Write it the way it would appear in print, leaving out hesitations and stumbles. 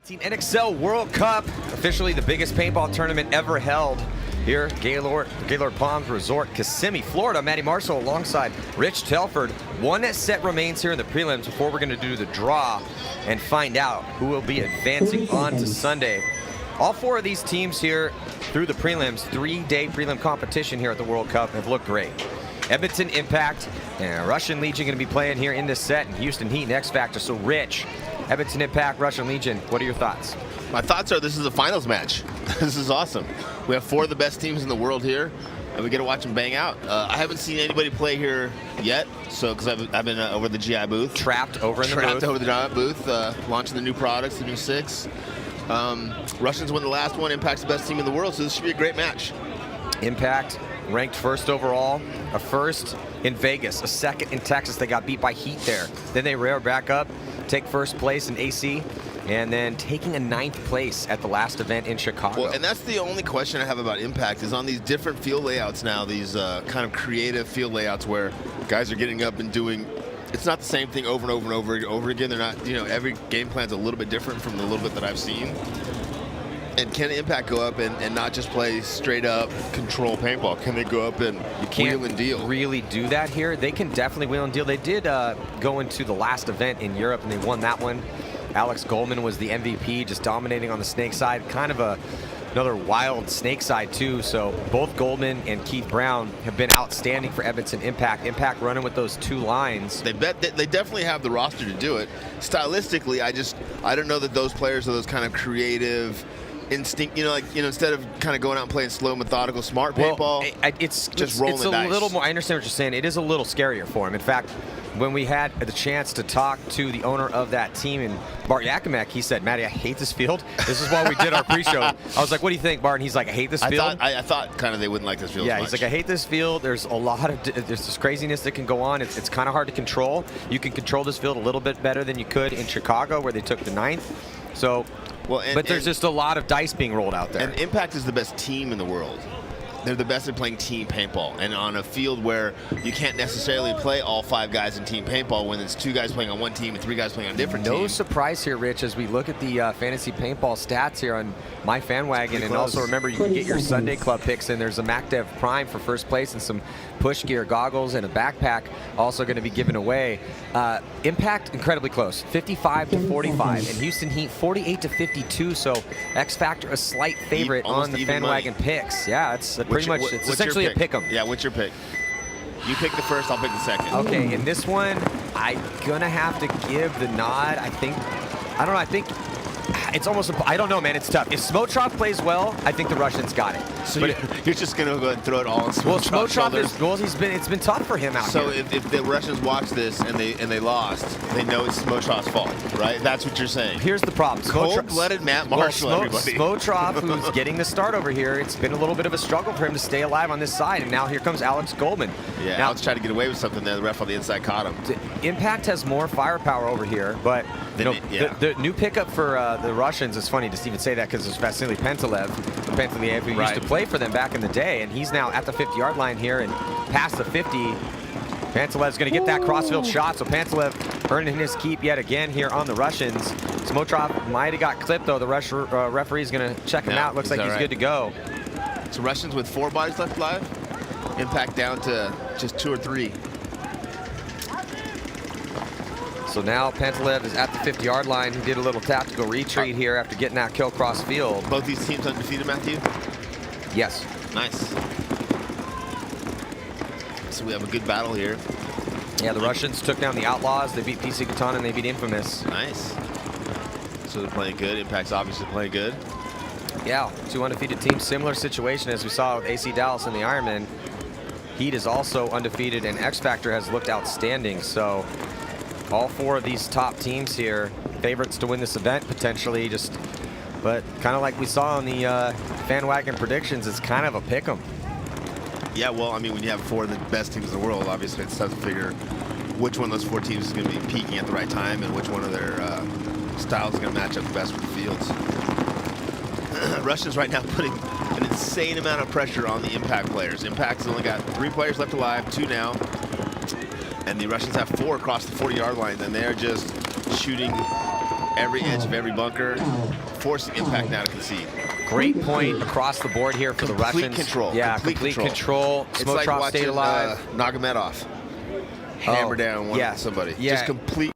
NXL World Cup, officially the biggest paintball tournament ever held here at Gaylord Palms Resort, Kissimmee, Florida. Matty Marshall alongside Rich Telford. One set remains here in the prelims before we're going to do the draw and find out who will be advancing on to Sunday. All four of these teams here through the prelims, three-day prelim competition here at the World Cup, have looked great. Edmonton Impact and Russian Legion going to be playing here in this set, and Houston Heat and X Factor. So Rich, Edmonton Impact, Russian Legion, what are your thoughts? My thoughts are this is a finals match. This is awesome. We have four of the best teams in the world here, and we get to watch them bang out. I haven't seen anybody play here yet, so because I've been over the GI booth. Trapped over the GI booth, launching the new products, the new 6. Russians won the last one. Impact's the best team in the world, so this should be a great match. Impact ranked first overall, a first in Vegas, a second in Texas. They got beat by Heat there. Then they rear back up, take first place in AC, and then taking a 9th place at the last event in Chicago. Well, and that's the only question I have about Impact is on these different field layouts now, these kind of creative field layouts where guys are getting up and doing, it's not the same thing over and over and over again. They're not, every game plan's a little bit different from the little bit that I've seen. And can Impact go up and not just play straight up control paintball? Can they go up and wheel and deal? Really do that here. They can definitely wheel and deal. They did go into the last event in Europe and they won that one. Alex Goldman was the MVP, just dominating on the snake side. Kind of another wild snake side too. So both Goldman and Keith Brown have been outstanding for Edmonton Impact. Impact running with those two lines. They definitely have the roster to do it. Stylistically, I don't know that those players are those kind of creative instinct, instead of kind of going out and playing slow, methodical, smart paintball. It's rolling a dice. Little more. I understand what you're saying. It is a little scarier for him. In fact, when we had the chance to talk to the owner of that team, and Bart Yakimek, he said, "Matty, I hate this field." This is why we did our pre-show. I was like, "What do you think, Bart?" And he's like, "I hate this field." I thought kind of they wouldn't like this field. Yeah, as he's much. like, "I hate this field. There's a lot of there's this craziness that can go on. It's kind of hard to control. You can control this field a little bit better than you could in Chicago, where they took the 9th. So." But there's just a lot of dice being rolled out there. And Impact is the best team in the world. They're the best at playing team paintball. And on a field where you can't necessarily play all 5 guys in team paintball when it's 2 guys playing on one team and 3 guys playing on different teams. No surprise here, Rich, as we look at the fantasy paintball stats here on My FanWagon. And also remember, you can get your Sunday Club picks in. There's a MacDev Prime for first place and some push gear, goggles, and a backpack also going to be given away. Impact incredibly close, 55-45, and Houston Heat 48-52. So X Factor a slight favorite on the FanWagon picks. Yeah, it's pretty much it's essentially a pick 'em. Yeah, what's your pick? You pick the first, I'll pick the second. Okay, in this one, I'm gonna have to give the nod. I think it's almost, I don't know, man, it's tough. If Smotrov plays well, I think the Russians got it. So you're just going to go ahead and throw it all on Smotrov's shoulders? It's been tough for him out here. So if the Russians watch this and they lost, they know it's Smotrov's fault, right? That's what you're saying. Here's the problem. Cold-blooded Matt Marshall, everybody. Smotrov, who's getting the start over here, it's been a little bit of a struggle for him to stay alive on this side, and now here comes Alex Goldman. Yeah, now, Alex tried to get away with something there. The ref on the inside caught him. Impact has more firepower over here, but the new pickup for the Russians is funny to even say that because it's Vasily Pantalev who used to play for them back in the day, and he's now at the 50-yard line here and past the 50. Pantalev's going to get that crossfield shot, so Pantalev earning his keep yet again here on the Russians. Smotrov might have got clipped, though. The referee's going to check him out. Looks like he's good to go. So Russians with 4 bodies left alive. Impact down to just 2 or 3. So now Pantalev is at the 50-yard line. He did a little tactical retreat here after getting that kill cross field. Both these teams undefeated, Matthew? Yes. Nice. So we have a good battle here. Yeah, the Russians took down the Outlaws. They beat PC Katana and they beat Infamous. Nice. So they're playing good. Impact's obviously playing good. Yeah, 2 undefeated teams. Similar situation as we saw with AC Dallas and the Ironman. Heat is also undefeated, and X Factor has looked outstanding. So all 4 of these top teams here, favorites to win this event potentially, but kind of like we saw on the FanWagon predictions, it's kind of a pick 'em. Yeah, well, I mean, when you have 4 of the best teams in the world, obviously it's tough to figure which one of those 4 teams is going to be peaking at the right time and which one of their styles is going to match up the best with the fields. Russians right now putting an insane amount of pressure on the Impact players. Impact's only got 3 players left alive, 2 now. And the Russians have 4 across the 40-yard line, and they're just shooting every edge of every bunker, forcing Impact now to concede. Great point across the board here for the Russians. Control. Yeah, complete control. It's like Smotrop stayed watching alive. Nagomedov hammer down somebody. Yeah. Just complete